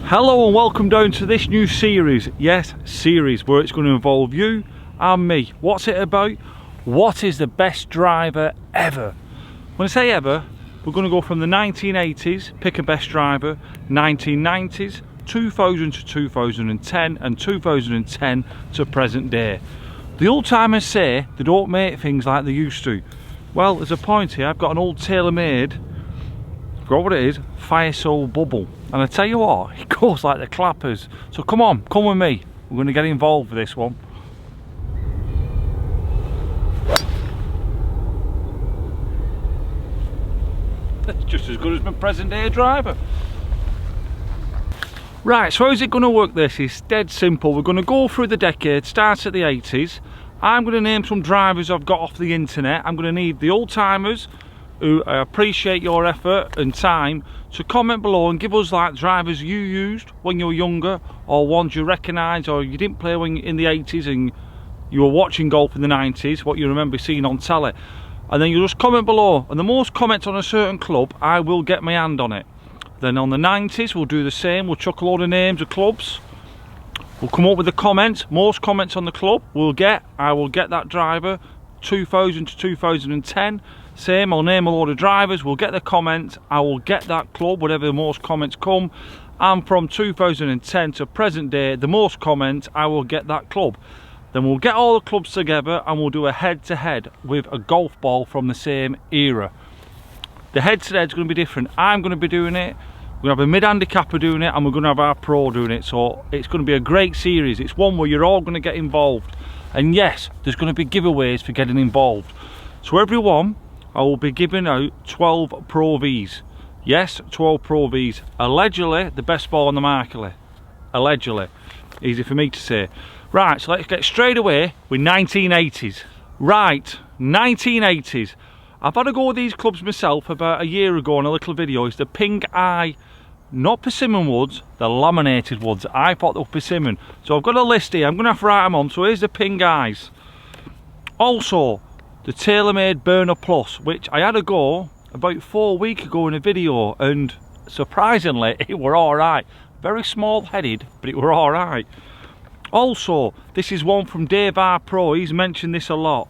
Hello and welcome down to this new series, yes, series, where it's going to involve you and me. What's it about? What is the best driver ever? When I say ever, we're going to go from the 1980s, pick a best driver, 1990s, 2000 to 2010, and 2010 to present day. The old timers say they don't make things like they used to. Well, there's a point here. I've got an old TAYLORMADE, forgot what it is, Fire Soul Bubble. And I tell you what, it goes like the clappers. So come on, come with me. We're going to get involved with this one. That's just as good as my present day driver. Right, so how's it going to work this? It's dead simple. We're going to go through the decade, starts at the 80s. I'm going to name some drivers I've got off the internet. I'm going to need the old timers who appreciate your effort and time to comment below and give us like drivers you used when you were younger, or ones you recognise, or you didn't play when in the 80s and you were watching golf in the 90s, what you remember seeing on telly. And then you just comment below, and the most comments on a certain club, I will get my hand on it. Then on the 90s we'll do the same. We'll chuck a load of names of clubs, we'll come up with the comments, most comments on the club I will get that driver. 2000 to 2010, same, I'll name a load of drivers, we'll get the comments, I will get that club, whatever the most comments come. And from 2010 to present day, the most comments, I will get that club. Then we'll get all the clubs together and we'll do a head-to-head with a golf ball from the same era. The head-to-head is going to be different. I'm going to be doing it, we're going to have a mid-handicapper doing it, and we're going to have our pro doing it. So it's going to be a great series. It's one where you're all going to get involved. And yes, there's going to be giveaways for getting involved. So everyone, I will be giving out 12 Pro Vs. Yes, 12 Pro Vs. Allegedly, the best ball on the market. Allegedly. Easy for me to say. Right, so let's get straight away with 1980s. Right, 1980s. I've had a go with these clubs myself about a year ago on a little video. It's the Pink Eye, not persimmon woods, the laminated woods. I thought they were persimmon. So I've got a list here, I'm going to have to write them on. So here's the Pink Eyes. Also, the TAYLORMADE Burner Plus, which I had a go about 4 weeks ago in a video, and surprisingly, it were alright. Very small headed, but it were alright. Also, this is one from Dave R Pro, he's mentioned this a lot.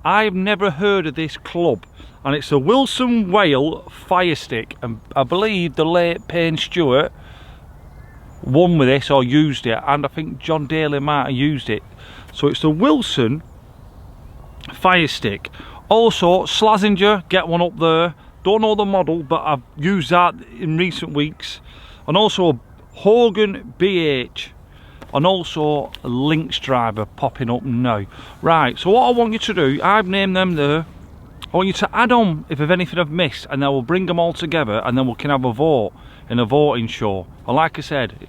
I've never heard of this club, and it's a Wilson Whale Fire Stick, and I believe the late Payne Stewart won with this or used it, and I think John Daly might have used it. So it's the Wilson Fire Stick. Also Slazenger, get one up there, don't know the model, but I've used that in recent weeks. And also a Hogan BH, and also a Lynx driver popping up now. Right, so what I want you to do, I've named them there, I want you to add on if there's anything I've missed, and then we'll bring them all together and then we can have a vote in a voting show. And like I said,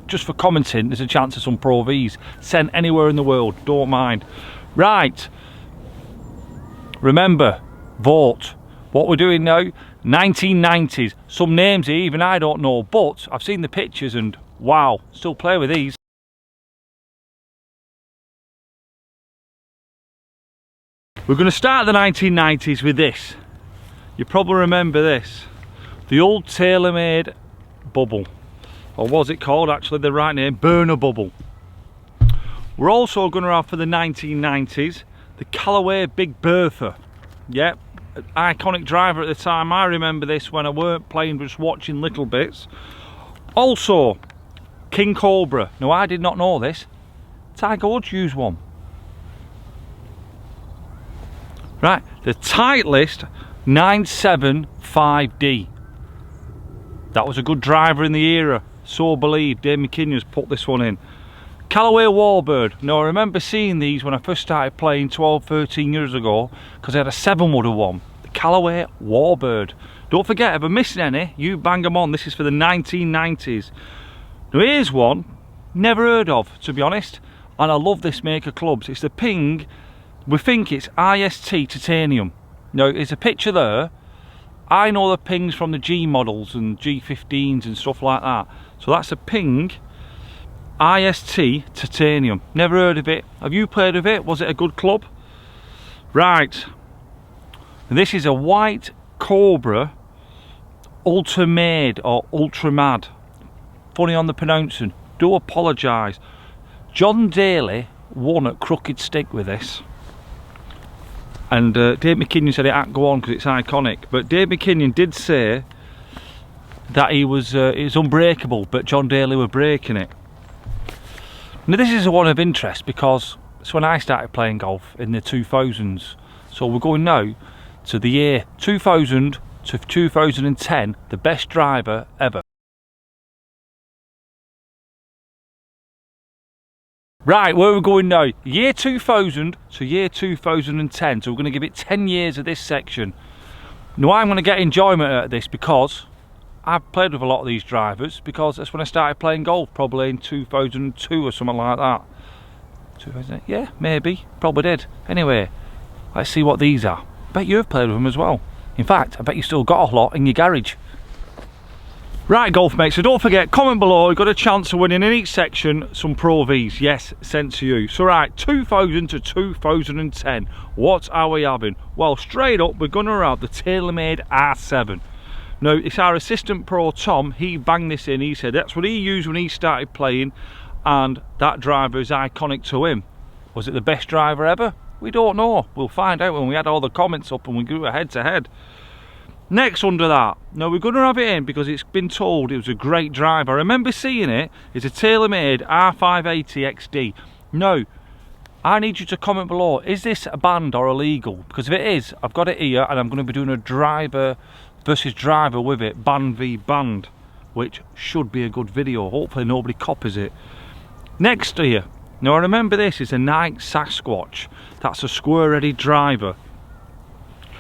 just for commenting, there's a chance of some Pro Vs sent anywhere in the world, don't mind. Right, remember, vote. What we're doing now, 1990s. Some names here even I don't know, but I've seen the pictures and wow, still play with these. We're going to start the 1990s with this. You probably remember this. The old TAYLORMADE Bubble. Or was it called actually the right name? Burner Bubble. We're also going to have for the 1990s the CALLAWAY Big Bertha. Yep, iconic driver at the time. I remember this when I weren't playing, just watching little bits. Also, King Cobra. Now I did not know this. Tiger Woods used one. Right, the TITLEIST 975D. That was a good driver in the era, so believe. Dave McKinnon's put this one in. CALLAWAY Warbird. Now I remember seeing these when I first started playing 12-13 years ago, because I had a 7-wooder one. The CALLAWAY Warbird. Don't forget, if I'm missing any, you bang them on. This is for the 1990s. Now here's one, never heard of, to be honest, and I love this make of clubs. It's the Ping, we think it's IST Titanium. Now there's a picture there. I know the Pings from the G models and G15s and stuff like that. So that's a Ping IST Titanium. Never heard of it. Have you played with it? Was it a good club? Right. And this is a white Cobra Ultramade or Ultramad. funny on the pronouncing. Do apologise. John Daly won at Crooked Stick with this. And Dave McKinnon said it had to go on because it's iconic. But Dave McKinnon did say that it was unbreakable, but John Daly were breaking it. Now this is one of interest because it's when I started playing golf in the 2000s. So we're going now to the year 2000 to 2010, the best driver ever. Right, where we're going now, year 2000 to year 2010, so we're going to give it 10 years of this section. Now I'm going to get enjoyment out of this because I've played with a lot of these drivers, because that's when I started playing golf, probably in 2002 or something like that. 2008, yeah, maybe, probably did. Anyway, let's see what these are. I bet you've played with them as well. In fact, I bet you still got a lot in your garage. Right, golf mates, so don't forget, comment below. You've got a chance of winning in each section some Pro Vs, yes, sent to you. So right, 2000 to 2010, what are we having? Well, straight up, we're going to have the TaylorMade R7. Now, it's our assistant pro, Tom. He banged this in. He said that's what he used when he started playing, and that driver is iconic to him. Was it the best driver ever? We don't know. We'll find out when we add all the comments up and we go head to head. Next under that, now we're going to have it in because it's been told it was a great driver. I remember seeing it. It's a TaylorMade R580 XD. Now, I need you to comment below. Is this a banned or illegal? Because if it is, I've got it here and I'm going to be doing a driver versus driver with it, band v band, which should be a good video. Hopefully nobody copies it. Next here, now I remember this is a Nike Sasquatch. That's a square-headed driver.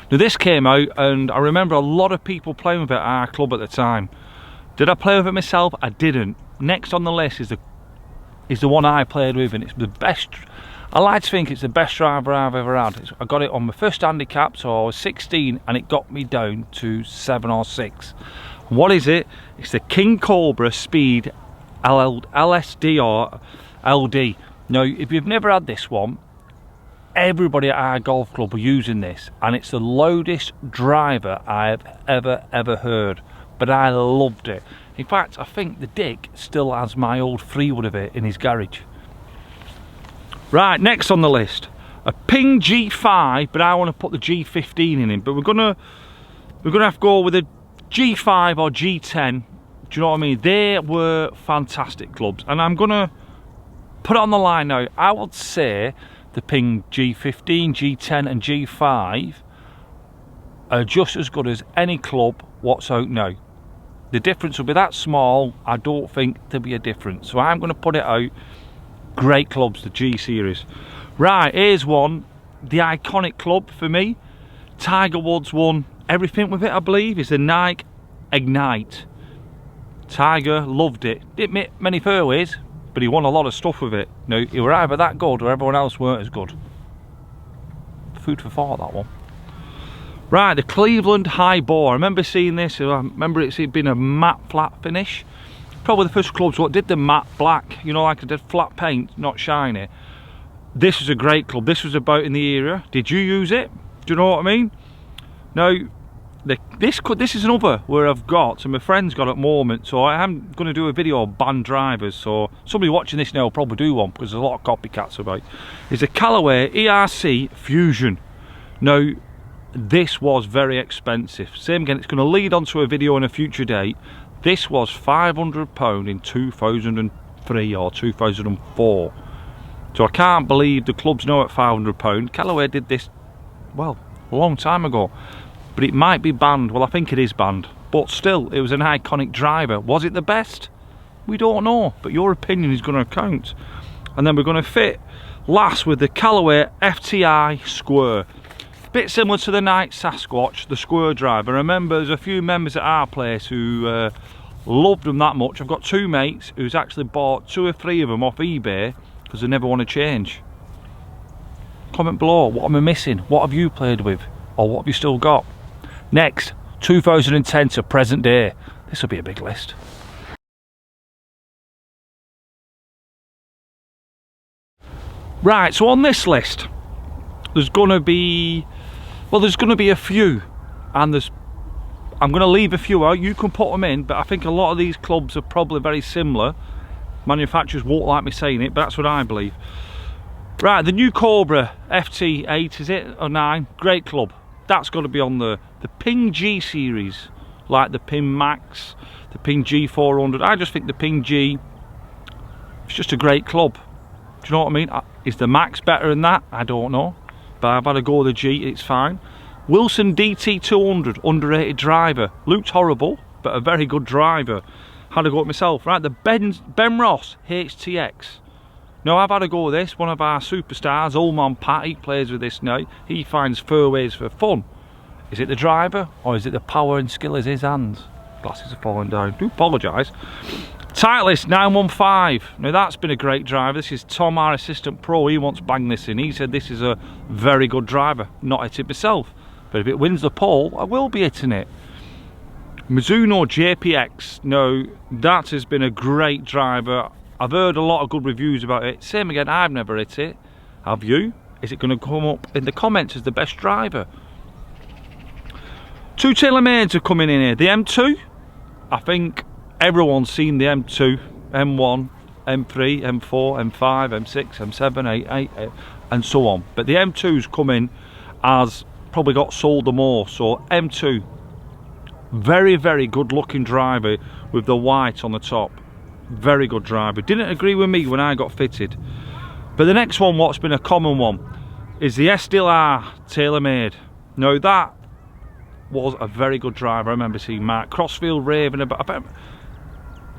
Now this came out and I remember a lot of people playing with it at our club at the time. Did I play with it myself? I didn't. Next on the list is the one I played with, and it's the best. I like to think it's the best driver I've ever had. I got it on my first handicap, so I was 16 and it got me down to 7 or 6. What is it? It's the CAMCORDER Speed LSD or LD. Now if you've never had this one, everybody at our golf club are using this, and it's the loudest driver I've ever heard, but I loved it. In fact, I think the Dick still has my old Freewood of it in his garage. Right, next on the list, a Ping G5, but I want to put the G15 in it, but we're gonna have to go with a G5 or G10. Do you know what I mean? They were fantastic clubs, and I'm gonna put it on the line now. I would say the Ping G15, G10 and G5 are just as good as any club what's out now. The difference will be that small. I don't think there'll be a difference, so I'm going to put it out. Great clubs, the G series. Right, here's one, the iconic club for me. Tiger Woods won everything with it, I believe. It's the Nike Ignite. Tiger loved it. Didn't make many fairways, but he won a lot of stuff with it. Now, he were either that good or everyone else weren't as good. Food for thought, that one. Right, the Cleveland High Bore. I remember seeing this. I remember it's been a matte flat finish. Probably the first clubs what did the matte black, you know, like I did flat paint, not shiny. This was a great club. This was about in the era. Did you use it? Do you know what I mean? Now, this is another where I've got, so my friend's got at the moment, so I am going to do a video on band drivers, so somebody watching this now will probably do one, because there's a lot of copycats about. It's a Callaway ERC Fusion. Now, this was very expensive. Same again, it's going to lead on to a video in a future date. This was £500 in 2003 or 2004. So I can't believe the club's now at £500. Callaway did this, well, a long time ago. But it might be banned. Well, I think it is banned. But still, it was an iconic driver. Was it the best? We don't know. But your opinion is going to count. And then we're going to fit last with the Callaway FTI Square. Bit similar to the Nike Sasquatch, the square driver. I remember there's a few members at our place who loved them that much. I've got two mates who's actually bought 2 or 3 of them off eBay because they never want to change. Comment below, what am I missing? What have you played with? Or what have you still got? Next, 2010 to present day. This will be a big list. Right, so on this list, there's going to be, well, there's going to be a few, and there's I'm going to leave a few out, you can put them in, but I think a lot of these clubs are probably very similar. Manufacturers won't like me saying it, but that's what I believe. Right, the new Cobra FT8, is it, or 9? Great club. That's got to be on the Ping G series, like the Ping Max, the Ping G400. I just think the Ping G, it's just a great club. Do you know what I mean? Is the Max better than that? I don't know, but I've had a go with the G, it's fine. Wilson DT200, underrated driver. Looked horrible, but a very good driver. Had a go at myself. Right, the Ben Ross HTX. Now, I've had a go with this. One of our superstars, old man Pat, he plays with this now. He finds fairways for fun. Is it the driver, or is it the power and skill of his hands? Glasses are falling down. I do apologise. TITLEIST 915. Now, that's been a great driver. This is Tom, our assistant pro. He once banged this in. He said this is a very good driver. Not hit it myself, but if it wins the poll, I will be hitting it. MIZUNO JPX. Now, that has been a great driver. I've heard a lot of good reviews about it. Same again, I've never hit it. Have you? Is it going to come up in the comments as the best driver? 2 TAYLORMADEs are coming in here. The M2, I think everyone's seen the M2, M1, M3, M4, M5, M6, M7, 8, and so on. But the M2's come in as probably got sold the more. So M2, very, very good looking driver with the white on the top. Very good driver. Didn't agree with me when I got fitted. But the next one, what's been a common one, is the SDLR TAYLORMADE. Now, that was a very good driver. I remember seeing Mark Crossfield raving about.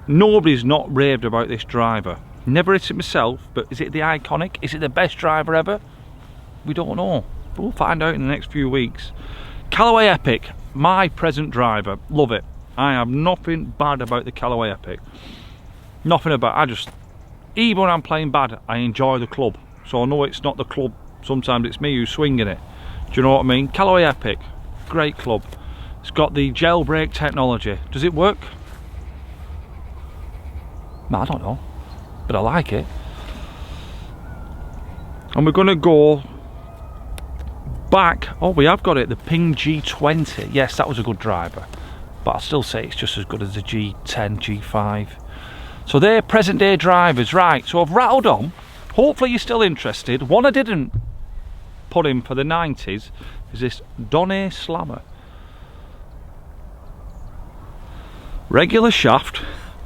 Nobody's not raved about this driver. Never hit it myself, but is it the iconic? Is it the best driver ever? We don't know. But we'll find out in the next few weeks. Callaway Epic, my present driver. Love it. I have nothing bad about the Callaway Epic. Nothing about, even when I'm playing bad, I enjoy the club. So I know it's not the club, sometimes it's me who's swinging it. Do you know what I mean? Callaway Epic, great club. It's got the jailbreak technology. Does it work? I don't know, but I like it. And we're going to go back. Oh, we have got it, the Ping G20. Yes, that was a good driver, but I'll still say it's just as good as the G10, G5. So they're present day drivers. Right, so I've rattled on. Hopefully you're still interested. One I didn't put in for the 90s is this Donny Slammer. Regular shaft,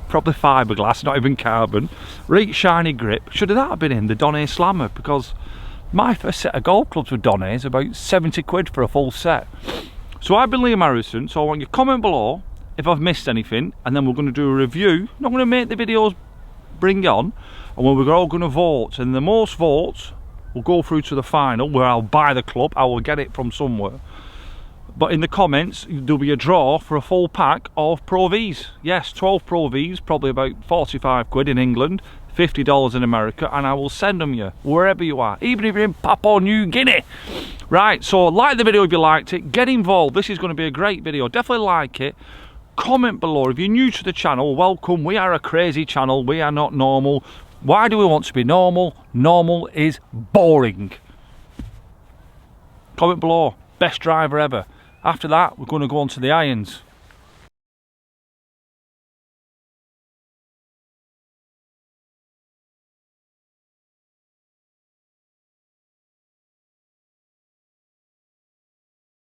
probably fiberglass, not even carbon. Right shiny grip. Should have that been in, the Donny Slammer, because my first set of golf clubs with Donny is about 70 quid for a full set. So I've been Liam Harrison, so I want you to comment below if I've missed anything, and then we're going to do a review. Not going to make the videos bring on, and we're all going to vote, and the most votes will go through to the final, where I'll buy the club. I will get it from somewhere, but in the comments there'll be a draw for a full pack of Pro Vs. Yes, 12 Pro Vs, probably about 45 quid in England, $50 in America, and I will send them you wherever you are, even if you're in Papua New Guinea. Right, so like the video if you liked it, get involved. This is going to be a great video. Definitely like it. Comment below. If you're new to the channel, welcome. We are a crazy channel. We are not normal. Why do we want to be normal? Normal is boring. Comment below. Best driver ever. After that, we're going to go on to the irons.